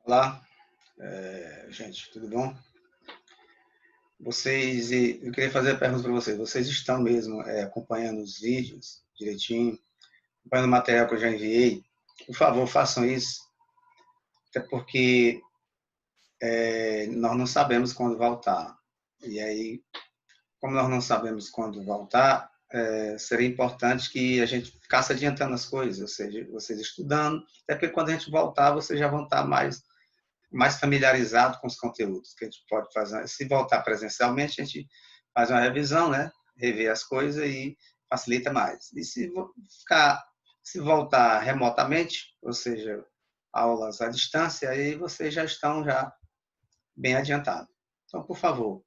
Olá, gente, tudo bom? Eu queria fazer a pergunta para vocês. Vocês estão mesmo acompanhando os vídeos direitinho, acompanhando o material que eu já enviei? Por favor, façam isso, até porque nós não sabemos quando voltar. E aí, como nós não sabemos quando voltar, seria importante que a gente ficasse adiantando as coisas, ou seja, vocês estudando, até porque quando a gente voltar, vocês já vão estar mais familiarizado com os conteúdos que a gente pode fazer. Se voltar presencialmente, a gente faz uma revisão, né? Rever as coisas e facilita mais. E se voltar remotamente, ou seja, aulas à distância, aí vocês já estão já bem adiantados. Então, por favor,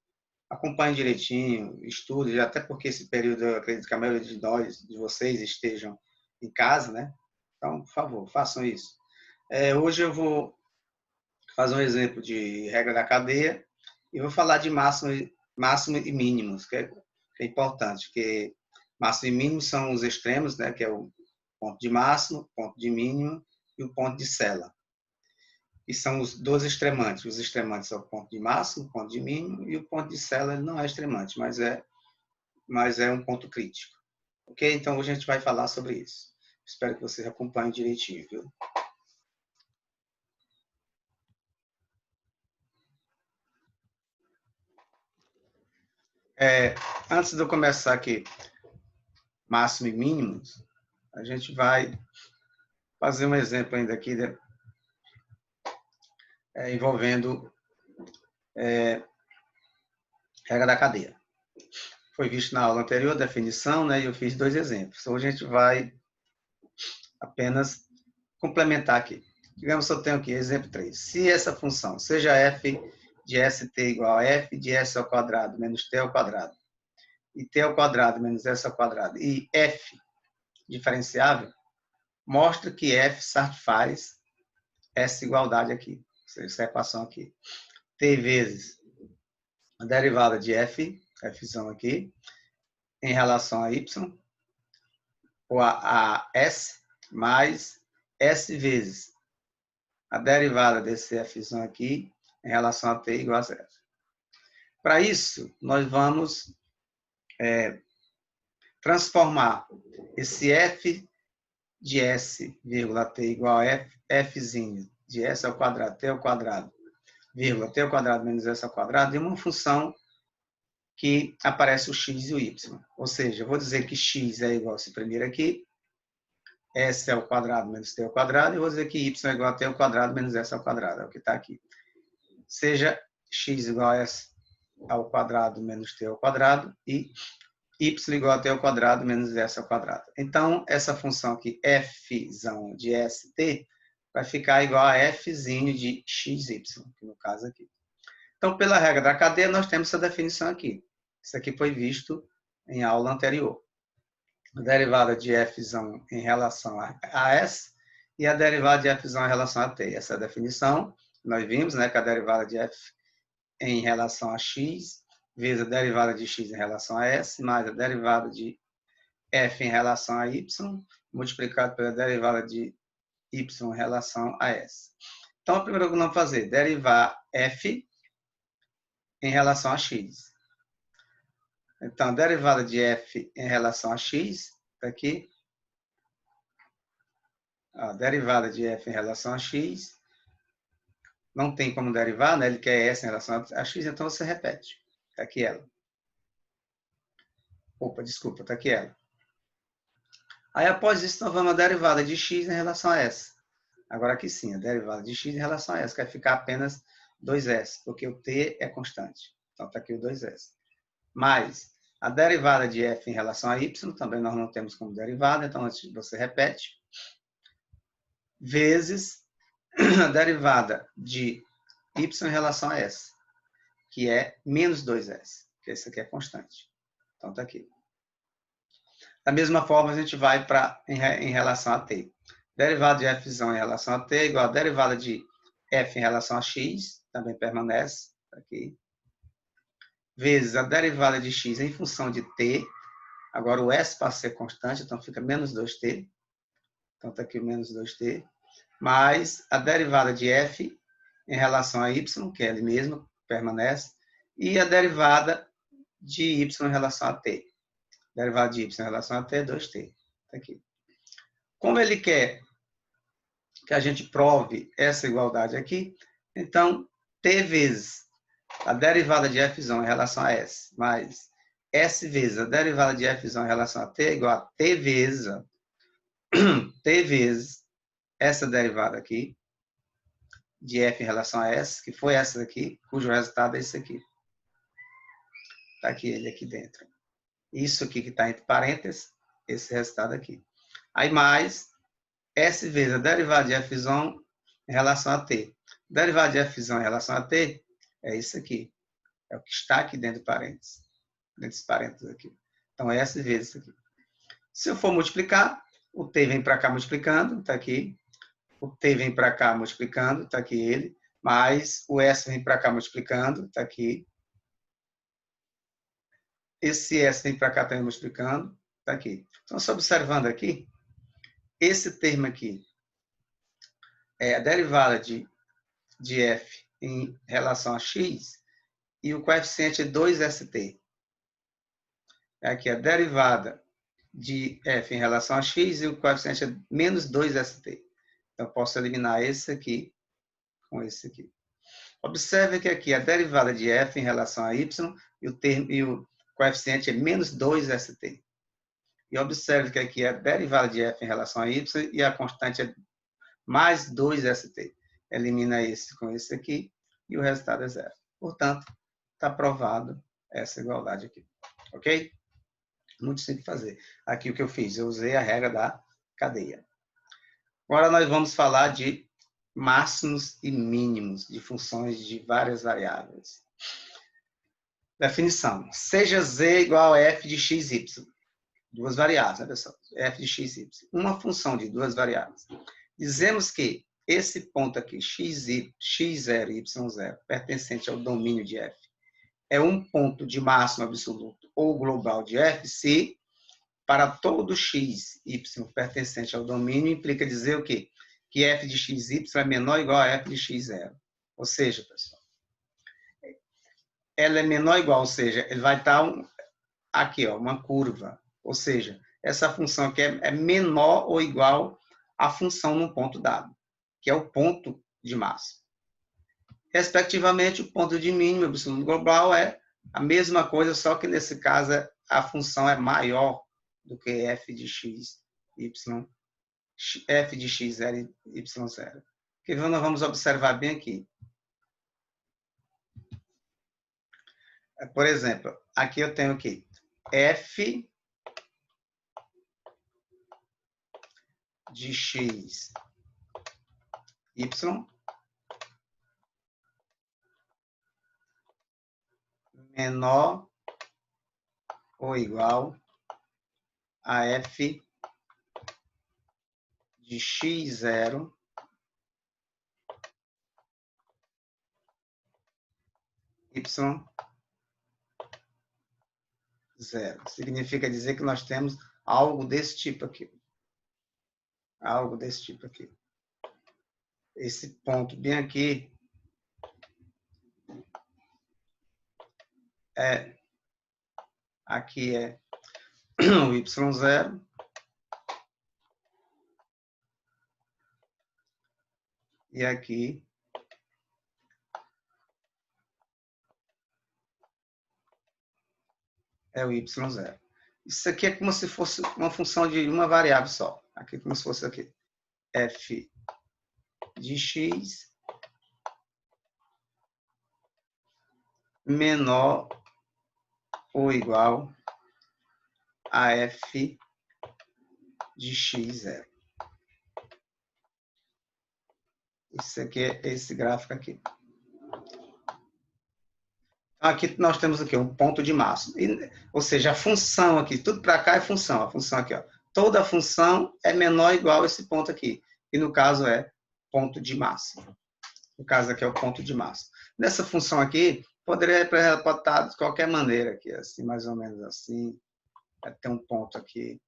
acompanhe direitinho, estude, até porque esse período eu acredito que a maioria de nós, de vocês, estejam em casa, né? Então, por favor, façam isso. Hoje eu vou fazer um exemplo de regra da cadeia e vou falar de máximo e mínimos, que é importante, que máximo e mínimo são os extremos, né, que é o ponto de máximo, ponto de mínimo e o ponto de sela. E são os dois extremantes. Os extremantes são o ponto de máximo, o ponto de mínimo, e o ponto de sela ele não é extremante, mas é um ponto crítico. Ok? Então hoje a gente vai falar sobre isso. Espero que vocês acompanhem direitinho, viu? Antes de eu começar aqui, máximo e mínimos, a gente vai fazer um exemplo ainda aqui envolvendo regra da cadeia. Foi visto na aula anterior a definição, né, e eu fiz dois exemplos. Hoje a gente vai apenas complementar aqui. Digamos que eu tenho aqui, exemplo 3. Se essa função, seja f de st igual a f de s ao quadrado menos t ao quadrado, e t ao quadrado menos s ao quadrado, e f diferenciável, mostra que f satisfaz essa igualdade aqui, essa equação aqui. T vezes a derivada de f, fzão aqui, em relação a y, ou a s, mais s vezes a derivada desse fzão aqui, em relação a t igual a zero. Para isso, nós vamos transformar esse f de s, vírgula, t igual a fzinho de s ao quadrado, t ao quadrado, vírgula, t ao quadrado menos s ao quadrado, em uma função que aparece o x e o y. Ou seja, eu vou dizer que x é igual a esse primeiro aqui, s ao quadrado menos t ao quadrado, e vou dizer que y é igual a t ao quadrado menos s ao quadrado, é o que está aqui. Seja x igual a s ao quadrado menos t ao quadrado e y igual a t ao quadrado menos s ao quadrado. Então, essa função aqui, fzão de st, vai ficar igual a fzinho de xy, que no caso aqui. Então, pela regra da cadeia, nós temos essa definição aqui. Isso aqui foi visto em aula anterior. A derivada de fzão em relação a s e a derivada de fzão em relação a t. Essa é a definição. Nós vimos, né, que a derivada de f em relação a x vezes a derivada de x em relação a s, mais a derivada de f em relação a y, multiplicado pela derivada de y em relação a s. Então, a primeira coisa que nós vamos fazer, derivar f em relação a x. Então, a derivada de f em relação a x, está aqui. A derivada de f em relação a x, não tem como derivar, né? Ele quer s em relação a x, então você repete. Está aqui ela. Opa, desculpa, está aqui ela. Aí, após isso, nós vamos a derivada de x em relação a s. Agora aqui sim, a derivada de x em relação a s, que vai ficar apenas 2s, porque o t é constante. Então, está aqui o 2s. Mais a derivada de f em relação a y, também nós não temos como derivada, então você repete. Vezes a derivada de y em relação a s, que é menos 2s, que esse aqui é constante. Então, está aqui. Da mesma forma, a gente vai em relação a t. Derivada de f em relação a t é igual a derivada de f em relação a x, também permanece, tá aqui, vezes a derivada de x em função de t, agora o s passa a ser constante, então fica menos 2t, então está aqui o menos 2t, mais a derivada de f em relação a y, que é ele mesmo, permanece, e a derivada de y em relação a t. Derivada de y em relação a t é 2t. Tá aqui. Como ele quer que a gente prove essa igualdade aqui, então, t vezes a derivada de f em relação a s, mais s vezes a derivada de f em relação a t é igual a t vezes essa derivada aqui, de f em relação a s, que foi essa daqui, cujo resultado é esse aqui. Está aqui ele aqui dentro. Isso aqui que está entre parênteses, esse resultado aqui. Aí mais S vezes a derivada de f em relação a t. Derivada de f em relação a t é isso aqui. É o que está aqui dentro do parênteses. Dentro desse parênteses aqui. Então, é S vezes isso aqui. Se eu for multiplicar, o t vem para cá multiplicando, está aqui. O t vem para cá multiplicando, está aqui ele. Mais o S vem para cá multiplicando, está aqui. Esse S vem para cá também multiplicando, está aqui. Então, só observando aqui, esse termo aqui é a derivada de f em relação a x e o coeficiente é 2st. Aqui a derivada de f em relação a x e o coeficiente é menos 2st. Então, eu posso eliminar esse aqui com esse aqui. Observe que aqui a derivada de f em relação a y e o coeficiente é menos 2st. E observe que aqui a derivada de f em relação a y e a constante é mais 2st. Elimina esse com esse aqui e o resultado é zero. Portanto, está provado essa igualdade aqui. Ok? Muito simples de fazer. Aqui o que eu fiz? Eu usei a regra da cadeia. Agora nós vamos falar de máximos e mínimos de funções de várias variáveis. Definição. Seja z igual a f de x, y. Duas variáveis, né, pessoal? F de x, y. Uma função de duas variáveis. Dizemos que esse ponto aqui, x0 e y0, pertencente ao domínio de f, é um ponto de máximo absoluto ou global de f se, para todo x, y pertencente ao domínio, implica dizer o quê? Que f de x, y é menor ou igual a f de x0. Ou seja, pessoal, ela é menor ou igual, ou seja, ele vai estar aqui, ó, uma curva. Ou seja, essa função aqui é menor ou igual à função num ponto dado, que é o ponto de máximo. Respectivamente, o ponto de mínimo absoluto global é a mesma coisa, só que nesse caso a função é maior do que f de x, y, f de x0 e y0. Que nós vamos observar bem aqui. Por exemplo, aqui eu tenho aqui f de x, y menor ou igual a f de x0 y0. Significa dizer que nós temos algo desse tipo aqui. Algo desse tipo aqui. Esse ponto bem aqui aqui é o y0 e aqui é o y0. Isso aqui é como se fosse uma função de uma variável só. Aqui como se fosse aqui. F de x menor ou igual a f de x0. Isso aqui é esse gráfico aqui. Aqui nós temos aqui um ponto de máximo. Ou seja, a função aqui, tudo para cá é função. A função aqui, ó. Toda função é menor ou igual a esse ponto aqui. E no caso é ponto de máximo. No caso aqui é o ponto de máximo. Nessa função aqui, poderia representar de qualquer maneira aqui, assim, mais ou menos assim. Tem um ponto aqui.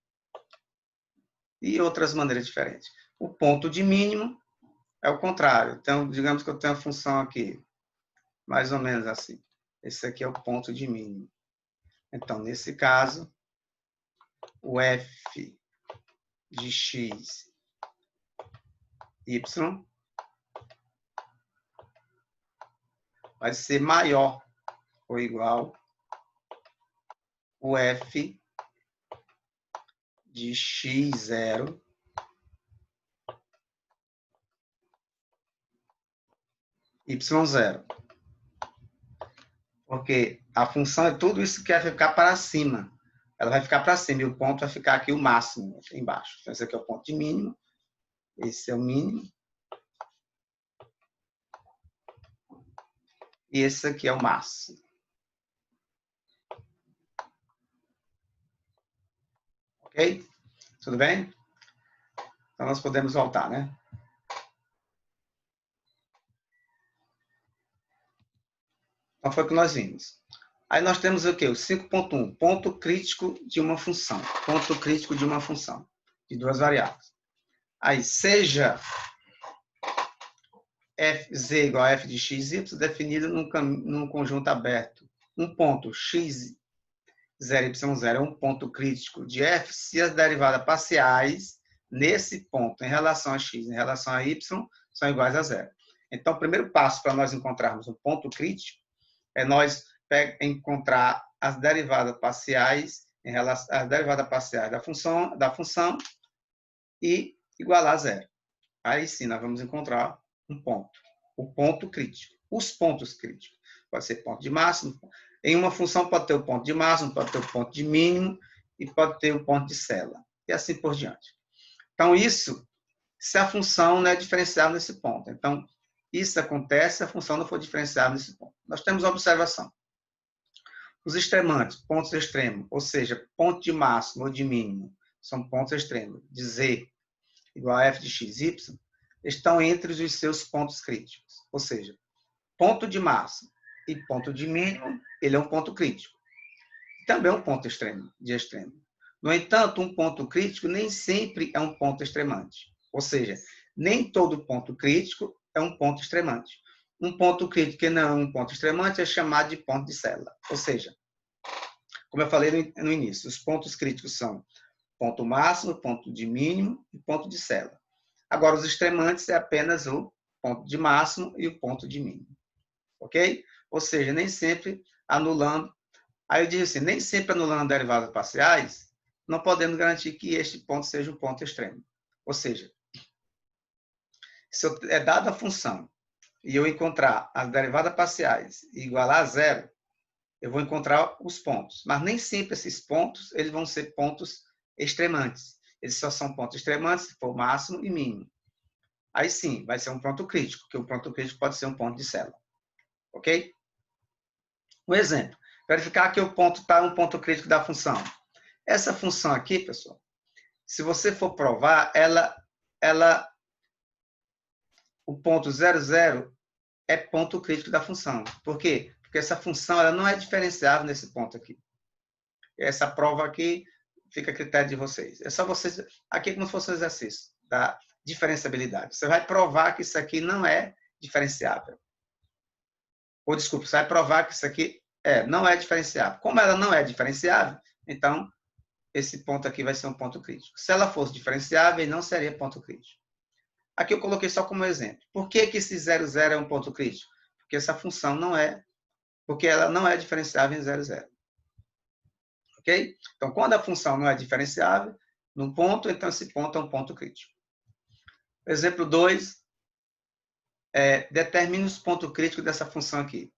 E outras maneiras diferentes. O ponto de mínimo é o contrário. Então, digamos que eu tenho a função aqui, mais ou menos assim. Esse aqui é o ponto de mínimo. Então, nesse caso, o f de x, y, vai ser maior ou igual o f de x0 y0. Porque a função é tudo isso que vai ficar para cima. Ela vai ficar para cima e o ponto vai ficar aqui o máximo, aqui embaixo. Então, esse aqui é o ponto de mínimo. Esse é o mínimo. E esse aqui é o máximo. Ok? Tudo bem? Então, nós podemos voltar, né? Então, foi o que nós vimos. Aí nós temos o quê? O 5.1, ponto crítico de uma função. Ponto crítico de uma função, de duas variáveis. Aí, seja fz igual a f de x, y, definido num conjunto aberto. Um ponto x0, y0 é um ponto crítico de f se as derivadas parciais nesse ponto, em relação a x, em relação a y, são iguais a zero. Então, o primeiro passo para nós encontrarmos um ponto crítico é nós encontrar as derivadas parciais em relação às derivadas parciais da função e igualar a zero. Aí sim, nós vamos encontrar um ponto, o ponto crítico. Os pontos críticos. Pode ser ponto de máximo. Em uma função pode ter o ponto de máximo, pode ter o ponto de mínimo e pode ter o ponto de célula. E assim por diante. Então, isso, se a função não é diferenciável nesse ponto. Então, isso acontece se a função não for diferenciável nesse ponto. Nós temos a observação. Os extremantes, pontos extremos, ou seja, ponto de máximo ou de mínimo, são pontos extremos, de z igual a f de x, y, estão entre os seus pontos críticos. Ou seja, ponto de máximo e ponto de mínimo, ele é um ponto crítico. Também é um ponto extremo, de extremo. No entanto, um ponto crítico nem sempre é um ponto extremante. Ou seja, nem todo ponto crítico é um ponto extremante. Um ponto crítico que não é um ponto extremante é chamado de ponto de célula. Ou seja, como eu falei no início, os pontos críticos são ponto máximo, ponto de mínimo e ponto de célula. Agora, os extremantes é apenas o ponto de máximo e o ponto de mínimo. Ok? Ou seja, nem sempre anulando. Aí eu digo assim, nem sempre anulando derivadas parciais, não podemos garantir que este ponto seja um ponto extremo. Ou seja, se é dada a função e eu encontrar as derivadas parciais e igualar a zero, eu vou encontrar os pontos. Mas nem sempre esses pontos eles vão ser pontos extremantes. Eles só são pontos extremantes se for máximo e mínimo. Aí sim, vai ser um ponto crítico, que o ponto crítico pode ser um ponto de célula. Ok? Um exemplo. Verificar que o ponto está um ponto crítico da função. Essa função aqui, pessoal, se você for provar, o ponto 00 é ponto crítico da função. Por quê? Porque essa função ela não é diferenciável nesse ponto aqui. Essa prova aqui fica a critério de vocês. É só vocês... Aqui é como se fosse um exercício da diferenciabilidade. Você vai provar que isso aqui não é diferenciável. Ou, desculpa, você vai provar que isso aqui não é diferenciável. Como ela não é diferenciável, então, esse ponto aqui vai ser um ponto crítico. Se ela fosse diferenciável, não seria ponto crítico. Aqui eu coloquei só como exemplo. Por que esse 00 é um ponto crítico? Porque essa função não é... Porque ela não é diferenciável em 00. Ok? Então, quando a função não é diferenciável no ponto, então esse ponto é um ponto crítico. Exemplo 2. Determine os pontos críticos dessa função aqui.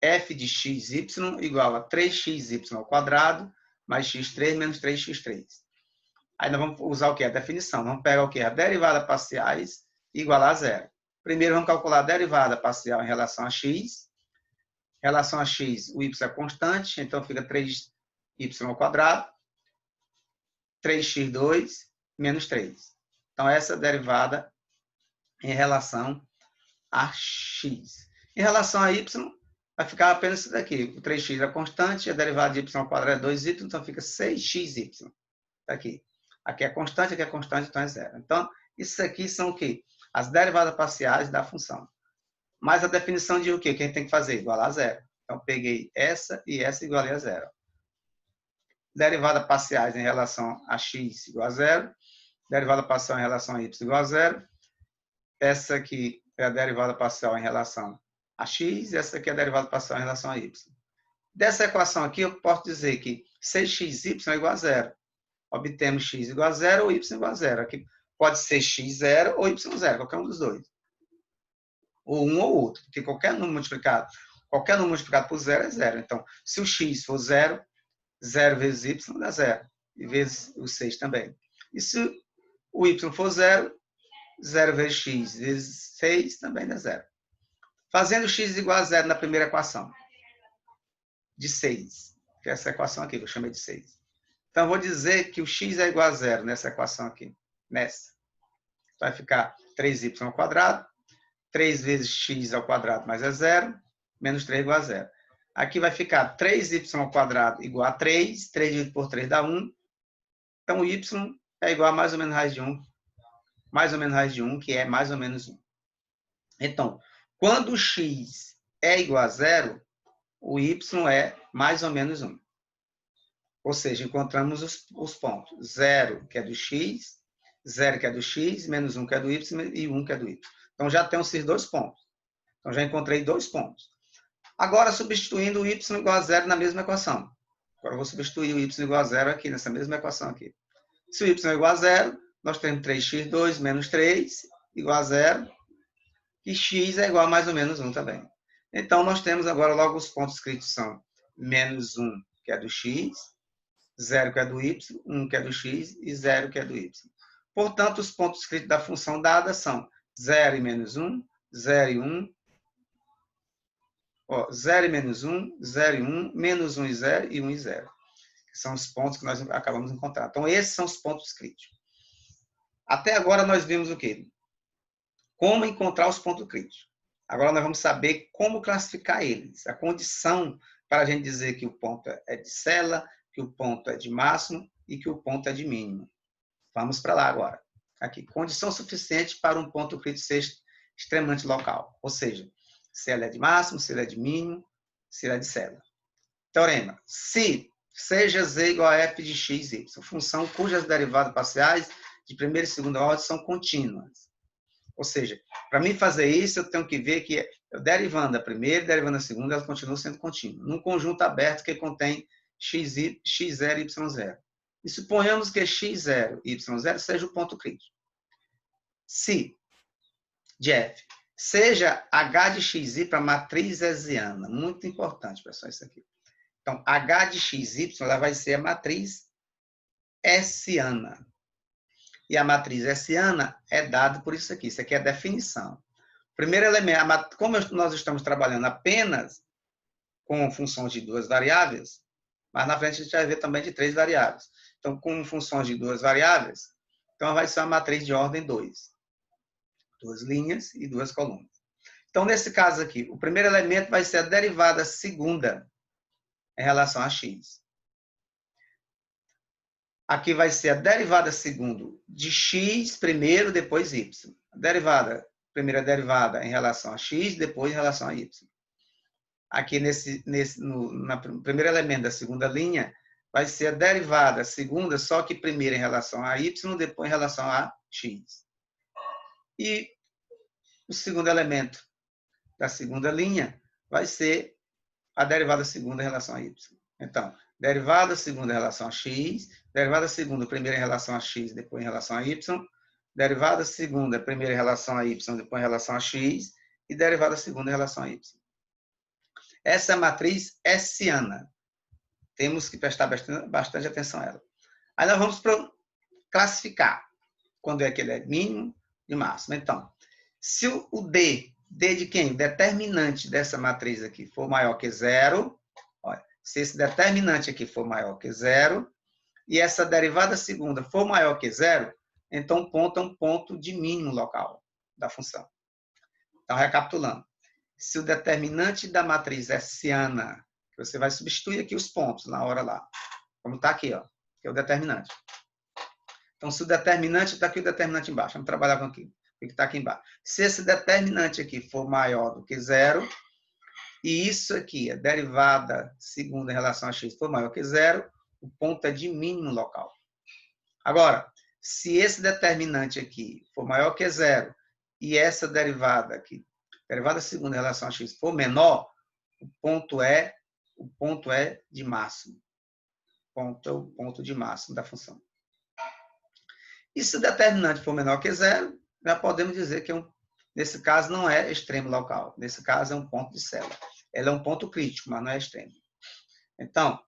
F de x, y igual a 3xy ao quadrado mais x3 menos 3x3. Aí nós vamos usar o que? A definição. Vamos pegar o que? A derivada parciais e igualar a zero. Primeiro vamos calcular a derivada parcial em relação a x. Em relação a x, o y é constante, então fica 3y ao quadrado, 3x2 menos 3. Então, essa é a derivada em relação a x. Em relação a y, vai ficar apenas isso daqui. O 3x é constante, a derivada de y ao quadrado é 2y, então fica 6xy. Tá aqui. Aqui é constante, então é zero. Então, isso aqui são o quê? as derivadas parciais da função. Mas a definição de o quê? Que a gente tem que fazer? Igualar a zero. Então, peguei essa e essa igualei a zero. Derivada parciais em relação a x igual a zero. Derivada parcial em relação a y igual a zero. Essa aqui é a derivada parcial em relação a x e essa aqui é a derivada parcial em relação a y. Dessa equação aqui, eu posso dizer que 6xy é igual a zero. Obtemos x igual a zero ou y igual a zero. Aqui pode ser x0 ou y0, qualquer um dos dois. Ou um ou outro, porque qualquer número multiplicado por zero é zero. Então, se o x for zero, 0 vezes y dá zero. E vezes o 6 também. E se o y for zero, 0 vezes x vezes 6 também dá zero. Fazendo x igual a zero na primeira equação, de 6, que é essa equação aqui, que eu chamei de 6. Então, eu vou dizer que o x é igual a zero nessa equação aqui. Nessa. Vai ficar 3y ao quadrado. 3 vezes x ao quadrado mais é zero. Menos 3 igual a zero. Aqui vai ficar 3y ao quadrado igual a 3. 3 dividido por 3 dá 1. Então, o y é igual a mais ou menos raiz de 1. Mais ou menos raiz de 1, que é mais ou menos 1. Então, quando o x é igual a zero, o y é mais ou menos 1. Ou seja, encontramos os pontos. 0, que é do x, 0, que é do x, menos 1, que é do y, e 1, que é do y. Então, já temos esses dois pontos. Então, já encontrei dois pontos. Agora, substituindo o y igual a zero na mesma equação. Agora, eu vou substituir o y igual a zero aqui, nessa mesma equação aqui. Se o y é igual a zero, nós temos 3x2 menos 3 igual a zero. E x é igual a mais ou menos 1 também. Então, nós temos agora logo os pontos escritos são menos 1, que é do x, 0, que é do y, 1, que é do x, e 0, que é do y. Portanto, os pontos escritos da função dada são 0 e menos 1, 0 e 1, 0 e menos 1, 0 e 1, menos 1 e 0, e 1 e 0. Que são os pontos que nós acabamos de encontrar. Então, esses são os pontos críticos. Até agora, nós vimos o quê? Como encontrar os pontos críticos. Agora, nós vamos saber como classificar eles. A condição para a gente dizer que o ponto é de Sela, que o ponto é de máximo e que o ponto é de mínimo. Vamos para lá agora. Aqui, condição suficiente para um ponto crítico ser extremamente local. Ou seja, se ela é de máximo, se ela é de mínimo, se ela é de Sela. Teorema. Se seja z igual a f de x, y, função cujas derivadas parciais de primeira e segunda ordem são contínuas. Ou seja, para mim fazer isso, eu tenho que ver que derivando a primeira e derivando a segunda, elas continuam sendo contínuas. Num conjunto aberto que contém x0 e y0. E suponhamos que x0 e y0 seja o ponto crítico. Se de f seja h de xy para a matriz hessiana. Muito importante, pessoal, isso aqui. Então, h de xy ela vai ser a matriz hessiana. E a matriz hessiana é dada por isso aqui. Isso aqui é a definição. Primeiro elemento, como nós estamos trabalhando apenas com funções de duas variáveis, mas na frente a gente vai ver também de três variáveis. Então, com funções de duas variáveis, então vai ser uma matriz de ordem 2. Duas linhas e duas colunas. Então, nesse caso aqui, o primeiro elemento vai ser a derivada segunda em relação a x. Aqui vai ser a derivada segunda de x primeiro, depois y. A primeira derivada em relação a x, depois em relação a y. Aqui no primeiro elemento da segunda linha, vai ser a derivada segunda, só que primeiro em relação a y, depois em relação a x. E o segundo elemento da segunda linha vai ser a derivada segunda em relação a y. Então, derivada segunda em relação a x, derivada segunda primeira em relação a x, depois em relação a y, derivada segunda primeira em relação a y, depois em relação a x, e derivada segunda em relação a y. Essa é a matriz hessiana. Temos que prestar bastante atenção a ela. Aí nós vamos classificar quando é que ele é mínimo e máximo. Então, se o D de quem? O determinante dessa matriz aqui for maior que zero, olha, se esse determinante aqui for maior que zero, e essa derivada segunda for maior que zero, então o ponto é um ponto de mínimo local da função. Então, recapitulando. Se o determinante da matriz hessiana, você vai substituir aqui os pontos na hora lá, como está aqui, ó, que é o determinante. Então, se o determinante, está aqui o determinante embaixo, vamos trabalhar com que está aqui embaixo. Se esse determinante aqui for maior do que zero, e isso aqui, a derivada segunda em relação a x for maior que zero, o ponto é de mínimo local. Agora, se esse determinante aqui for maior que zero, e essa derivada aqui, derivada segunda em relação a x for menor, o ponto é de máximo. Ponto é o ponto de máximo da função. E se o determinante for menor que zero, já podemos dizer que nesse caso não é extremo local. Nesse caso é um ponto de célula. Ela é um ponto crítico, mas não é extremo. Então,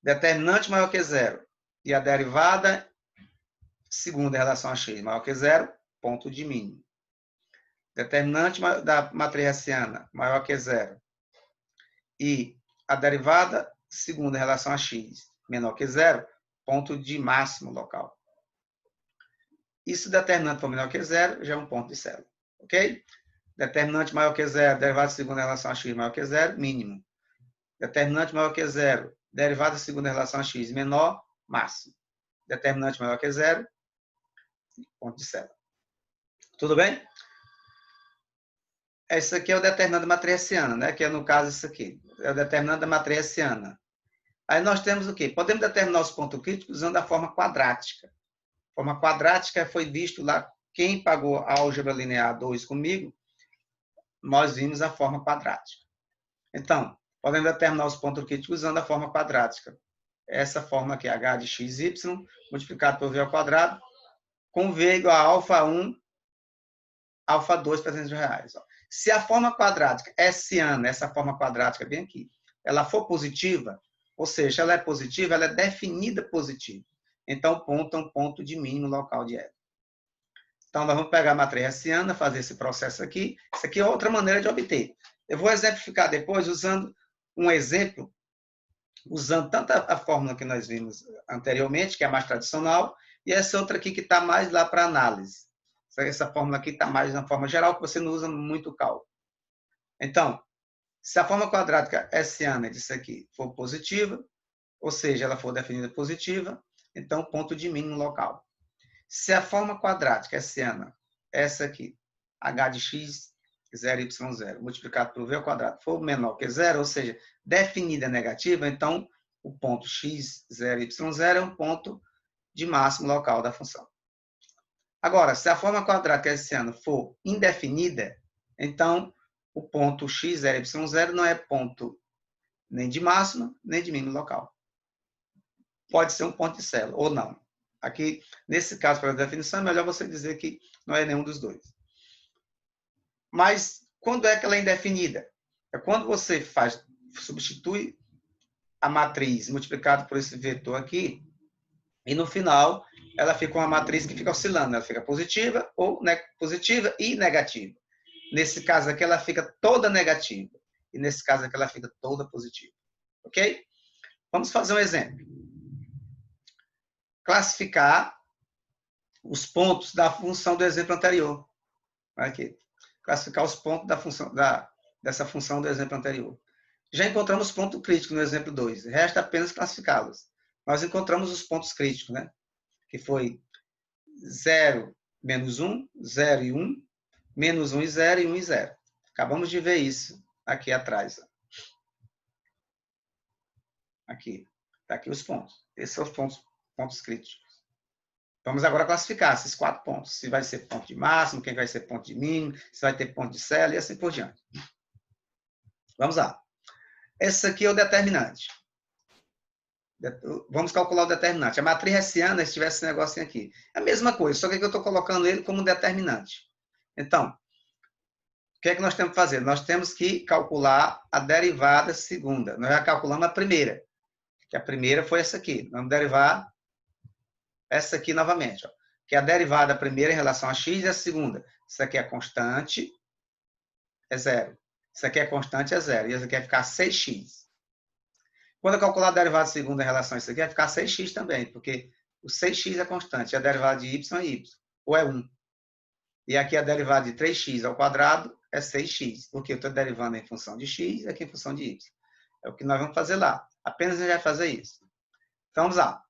determinante maior que zero e a derivada segunda em relação a x maior que zero, ponto de mínimo. Determinante da matriz hessiana maior que zero e a derivada segunda em relação a x menor que zero, ponto de máximo local. E se o determinante for menor que zero, já é um ponto de célula. Ok? Determinante maior que zero, derivada segunda em relação a x maior que zero, mínimo. Determinante maior que zero, derivada segunda em relação a x menor, máximo. Determinante maior que zero, ponto de célula. Tudo bem? Esse aqui é o determinante da matriz hessiana, né? Que é, no caso, isso aqui. É o determinante da matriz hessiana. Aí nós temos o quê? Podemos determinar os pontos críticos usando a forma quadrática. A forma quadrática foi visto lá, quem pagou a álgebra linear 2 comigo, nós vimos a forma quadrática. Então, podemos determinar os pontos críticos usando a forma quadrática. Essa forma aqui, h de xy, multiplicado por v ao quadrado, com v igual a alfa 1, alfa 2 presentes reais. Se a forma quadrática hessiana, essa forma quadrática bem aqui, ela for positiva, ou seja, ela é positiva, ela é definida positiva. Então, o ponto é um ponto de mínimo local de L. Então, nós vamos pegar a matriz hessiana, fazer esse processo aqui. Isso aqui é outra maneira de obter. Eu vou exemplificar depois usando um exemplo, usando tanto a fórmula que nós vimos anteriormente, que é a mais tradicional, e essa outra aqui que está mais lá para análise. Essa fórmula aqui está mais na forma geral, que você não usa muito cálculo. Então, se a forma quadrática hessiana disso aqui for positiva, ou seja, ela for definida positiva, então ponto de mínimo local. Se a forma quadrática hessiana, essa aqui, h de x, 0, y0, multiplicado por v ao quadrado, for menor que zero, ou seja, definida negativa, então o ponto x, 0, y0 é um ponto de máximo local da função. Agora, se a forma quadrática hessiana for indefinida, então o ponto x, 0, y0 não é ponto nem de máximo, nem de mínimo local. Pode ser um ponto de célula, ou não. Aqui, nesse caso, para a definição, é melhor você dizer que não é nenhum dos dois. Mas, quando é que ela é indefinida? É quando você substitui a matriz multiplicada por esse vetor aqui, e no final, ela fica uma matriz que fica oscilando. Ela fica positiva positiva e negativa. Nesse caso aqui, ela fica toda negativa. E nesse caso aqui, ela fica toda positiva. Ok? Vamos fazer um exemplo. Classificar os pontos da função do exemplo anterior. Aqui. Classificar os pontos dessa função do exemplo anterior. Já encontramos ponto crítico no exemplo 2. Resta apenas classificá-los. Nós encontramos os pontos críticos, né? Que foi 0, menos 1, 0 e 1, menos 1 e 0 e 1 e 0. Acabamos de ver isso aqui atrás. Aqui. Está aqui os pontos. Esses são os pontos críticos. Vamos agora classificar esses 4 pontos. Se vai ser ponto de máximo, quem vai ser ponto de mínimo, se vai ter ponto de célula e assim por diante. Vamos lá. Esse aqui é o determinante. Vamos calcular o determinante. A matriz hessiana, se tivesse esse negocinho aqui. É a mesma coisa, só que eu estou colocando ele como determinante. Então, o que é que nós temos que fazer? Nós temos que calcular a derivada segunda. Nós já calculamos a primeira. Que a primeira foi essa aqui. Vamos derivar essa aqui novamente. Ó, que é a derivada primeira em relação a x e a segunda. Isso aqui é constante, é 0. Isso aqui é constante, é 0. E isso aqui vai ficar 6x. Quando eu calcular a derivada segunda em relação a isso aqui, vai ficar 6x também, porque o 6x é constante, a derivada de y é y, ou é 1. E aqui a derivada de 3x ao quadrado é 6x, porque eu estou derivando em função de x e aqui em função de y. É o que nós vamos fazer lá. Apenas a gente vai fazer isso. Então, vamos lá.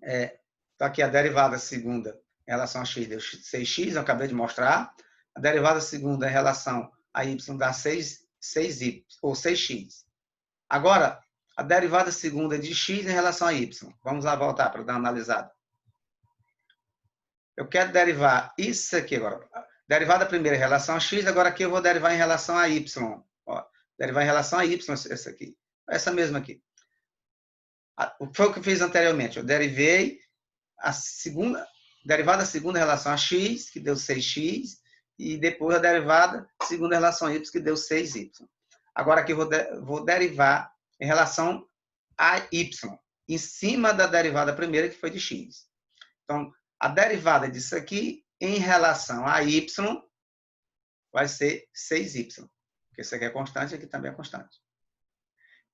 Então, aqui a derivada segunda em relação a x deu 6x, eu acabei de mostrar. A derivada segunda em relação a y dá 6y, ou 6x. Agora, a derivada segunda de x em relação a y. Vamos lá voltar para dar uma analisada. Eu quero derivar isso aqui agora. Derivada primeira em relação a x, agora aqui eu vou derivar em relação a y. Ó, derivar em relação a y, essa aqui. Essa mesma aqui. Foi o que eu fiz anteriormente. Eu derivei a derivada segunda em relação a x, que deu 6x, e depois a derivada segunda em relação a y, que deu 6y. Agora aqui eu vou derivar em relação a y, em cima da derivada primeira, que foi de x. Então, a derivada disso aqui em relação a y vai ser 6y, porque isso aqui é constante e aqui também é constante.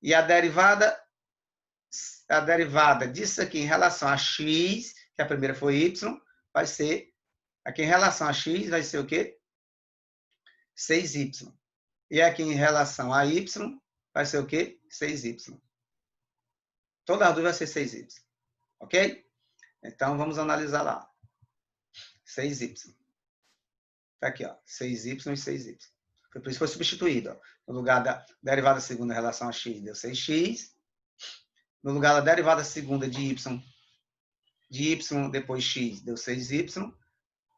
E a derivada disso aqui em relação a x, que a primeira foi y, vai ser, aqui em relação a x, vai ser o quê? 6y. E aqui em relação a y, vai ser o quê? 6y. Todas as duas vai ser 6y. Ok? Então, vamos analisar lá. 6y. Está aqui, ó. 6y e 6y. Por isso foi substituído. Ó. No lugar da derivada segunda em relação a x, deu 6x. No lugar da derivada segunda de y depois x, deu 6y.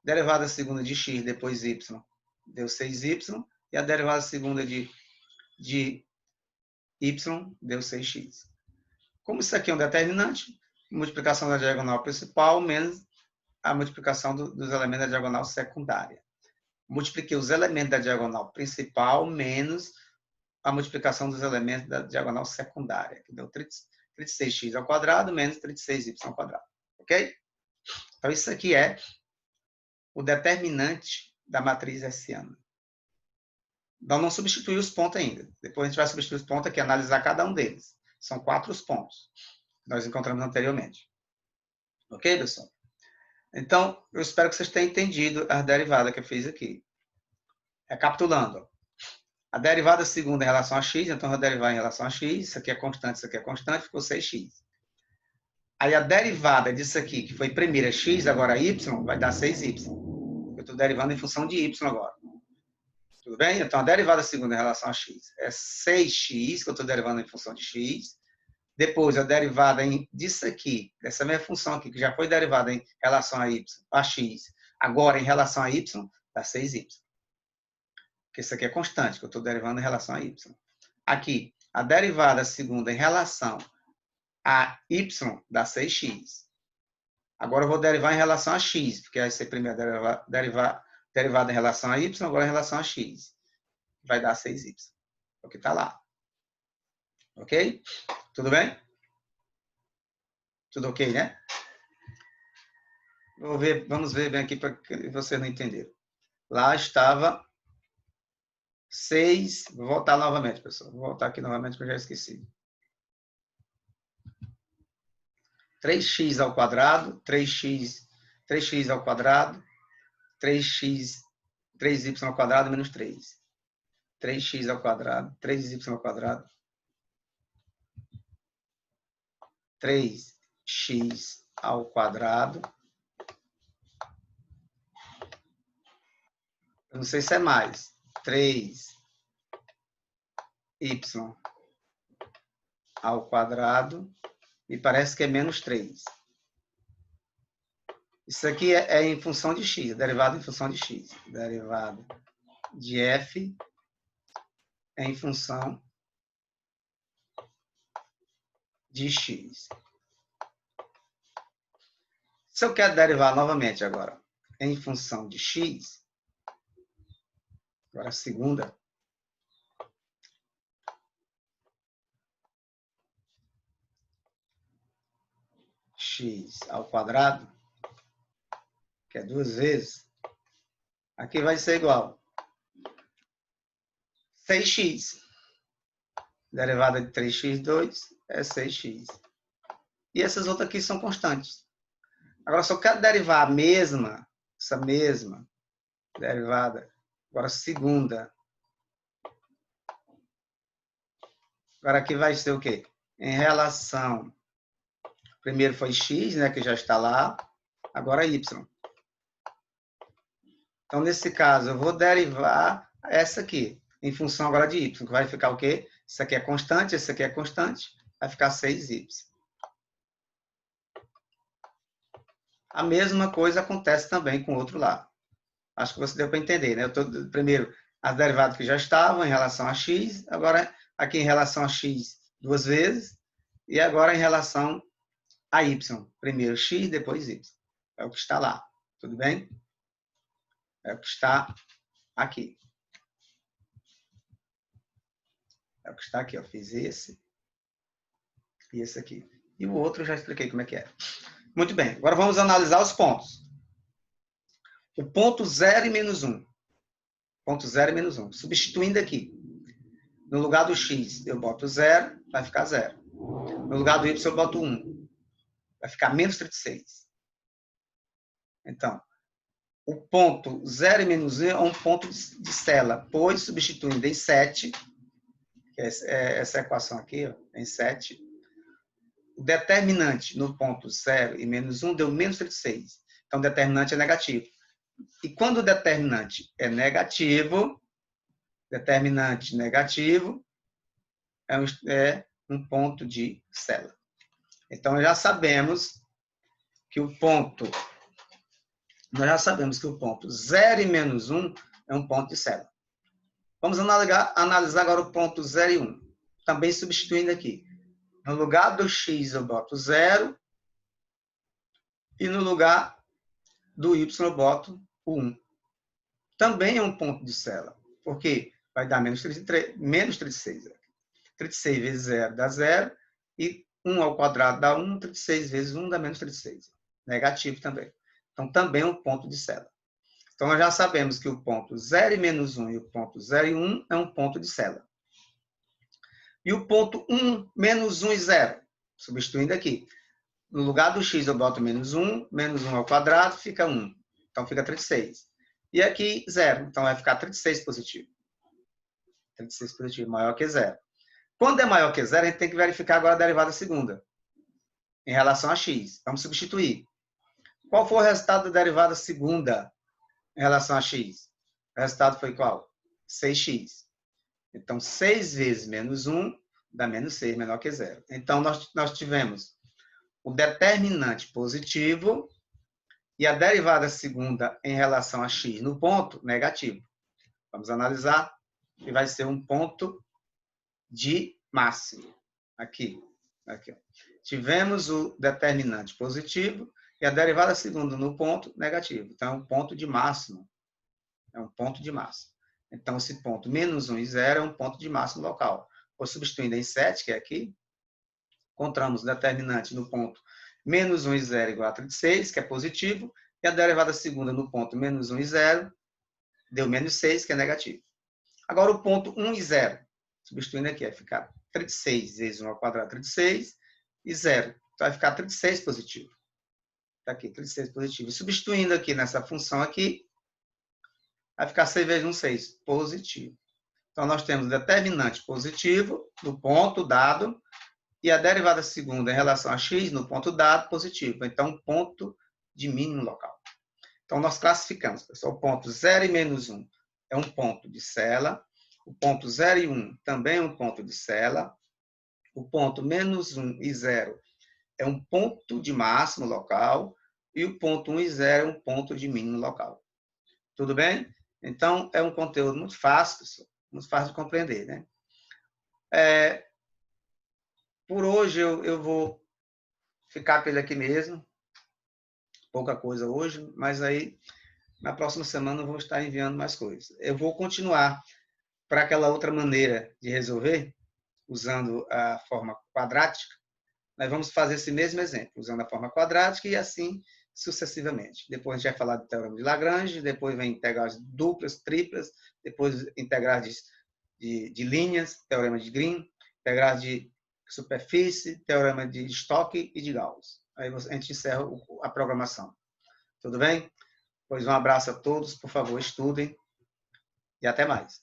Derivada segunda de x depois y, deu 6y. E a derivada segunda de y deu 6x. Como isso aqui é um determinante, multiplicação da diagonal principal menos a multiplicação dos elementos da diagonal secundária. Multipliquei os elementos da diagonal principal menos a multiplicação dos elementos da diagonal secundária, que deu 36x ao quadrado menos 36y ao quadrado. Ok? Então, isso aqui é o determinante da matriz hessiana. Então, não substitui os pontos ainda. Depois a gente vai substituir os pontos aqui, analisar cada um deles. São 4 os pontos que nós encontramos anteriormente. Ok, pessoal? Então, eu espero que vocês tenham entendido a derivada que eu fiz aqui. Recapitulando. A derivada segunda em relação a x, então eu vou derivar em relação a x. Isso aqui é constante, isso aqui é constante, ficou 6x. Aí a derivada disso aqui, que foi primeira x, agora y, vai dar 6y. Eu estou derivando em função de y agora. Tudo bem? Então, a derivada segunda em relação a x é 6x, que eu estou derivando em função de x. Depois, a derivada disso aqui, dessa mesma função aqui, que já foi derivada em relação a x, agora em relação a y, dá 6y. Porque isso aqui é constante, que eu estou derivando em relação a y. Aqui, a derivada segunda em relação a y dá 6x. Agora eu vou derivar em relação a x, porque vai ser primeiro derivada em relação a y, agora em relação a x. Vai dar 6y. É o que está lá. Ok? Tudo bem? Tudo ok, né? Vamos ver bem aqui para que vocês não entenderam. Lá estava 6. Vou voltar novamente, pessoal. Vou voltar aqui novamente, porque eu já esqueci. 3x ao quadrado, 3x ao quadrado, 3y ao quadrado menos 3. 3x ao quadrado, 3y ao quadrado, 3x ao quadrado. Eu não sei se é mais. 3y ao quadrado. E parece que é menos 3. Isso aqui é em função de x, derivada em função de x. Derivada de f é em função de x. Se eu quero derivar novamente agora em função de x, agora a segunda, x ao quadrado, que é 2 vezes, aqui vai ser igual 6x. Derivada de 3x2 é 6x. E essas outras aqui são constantes. Agora, se eu quero derivar a mesma, essa mesma derivada, agora a segunda. Agora aqui vai ser o quê? Em relação, primeiro foi x, né, que já está lá, agora y. Então, nesse caso, eu vou derivar essa aqui, em função agora de y, que vai ficar o quê? Isso aqui é constante, esse aqui é constante, vai ficar 6y. A mesma coisa acontece também com o outro lado. Acho que você deu para entender, né? Primeiro, as derivadas que já estavam em relação a x, agora aqui em relação a x duas vezes, e agora em relação a y. Primeiro x, depois y. É o que está lá. Tudo bem? É o que está aqui. É o que está aqui. Eu fiz esse e esse aqui. E o outro eu já expliquei como é que é. Muito bem. Agora vamos analisar os pontos. O ponto 0 e menos 1. Ponto 0 e menos 1. Substituindo aqui. No lugar do x, eu boto 0, vai ficar 0. No lugar do y, eu boto 1. Vai ficar menos 36. Então, o ponto 0 e menos 1 é um ponto de cela, pois, substituindo em 7, que é essa equação aqui, ó, em 7, o determinante no ponto 0 e menos 1 deu menos 36. Então, o determinante é negativo. E quando o determinante é negativo, é um ponto de cela. Então, já sabemos que o ponto 0 e menos 1 é um ponto de cela. Vamos analisar agora o ponto 0 e 1. Também substituindo aqui. No lugar do x eu boto 0 e no lugar do y eu boto 1. Também é um ponto de cela. Por quê? Vai dar menos 36. 36 vezes 0 dá 0 e 1 ao quadrado dá 1. 36 vezes 1 dá menos 36. Negativo também. Então, também é um ponto de cela. Então, nós já sabemos que o ponto 0 e menos 1 e o ponto 0 e 1 é um ponto de cela. E o ponto 1, menos 1 e 0. Substituindo aqui. No lugar do x eu boto menos 1 ao quadrado fica 1. Então, fica 36. E aqui, 0. Então, vai ficar 36 positivo. 36 positivo, maior que 0. Quando é maior que 0, a gente tem que verificar agora a derivada segunda. Em relação a x. Vamos substituir. Qual foi o resultado da derivada segunda em relação a x? O resultado foi qual? 6x. Então, 6 vezes menos 1 dá menos 6, menor que 0. Então, nós tivemos o determinante positivo e a derivada segunda em relação a x no ponto negativo. Vamos analisar. E vai ser um ponto de máximo. Aqui. Ó. Tivemos o determinante positivo e a derivada segunda no ponto negativo. Então, é um ponto de máximo. É um ponto de máximo. Então, esse ponto menos 1 e 0 é um ponto de máximo local. Vou substituindo em 7, que é aqui. Encontramos o determinante no ponto menos 1 e 0 igual a 36, que é positivo. E a derivada segunda no ponto menos 1 e 0 deu menos 6, que é negativo. Agora, o ponto 1 e 0. Substituindo aqui, vai ficar 36 vezes 1 ao quadrado, 36, e 0. Então, vai ficar 36 positivo. Está aqui, 36 positivo. E substituindo aqui nessa função aqui, vai ficar 6 vezes 1, 6, positivo. Então, nós temos o determinante positivo no ponto dado e a derivada segunda em relação a x no ponto dado positivo. Então, ponto de mínimo local. Então, nós classificamos, pessoal, o ponto 0 e menos 1 é um ponto de cela. O ponto 0 e 1 também é um ponto de cela. O ponto menos 1 e 0 é um ponto de máximo local. E o ponto 1 e 0 é um ponto de mínimo local. Tudo bem? Então, é um conteúdo muito fácil, pessoal. Muito fácil de compreender, né? Por hoje, eu vou ficar por ele aqui mesmo. Pouca coisa hoje, mas aí, na próxima semana, eu vou estar enviando mais coisas. Eu vou continuar para aquela outra maneira de resolver, usando a forma quadrática. Nós vamos fazer esse mesmo exemplo, usando a forma quadrática e assim sucessivamente. Depois a gente vai falar do teorema de Lagrange, depois vem integrais duplas, triplas, depois integrais de linhas, teorema de Green, integrais de superfície, teorema de Stokes e de Gauss. Aí a gente encerra a programação. Tudo bem? Pois um abraço a todos, por favor, estudem e até mais.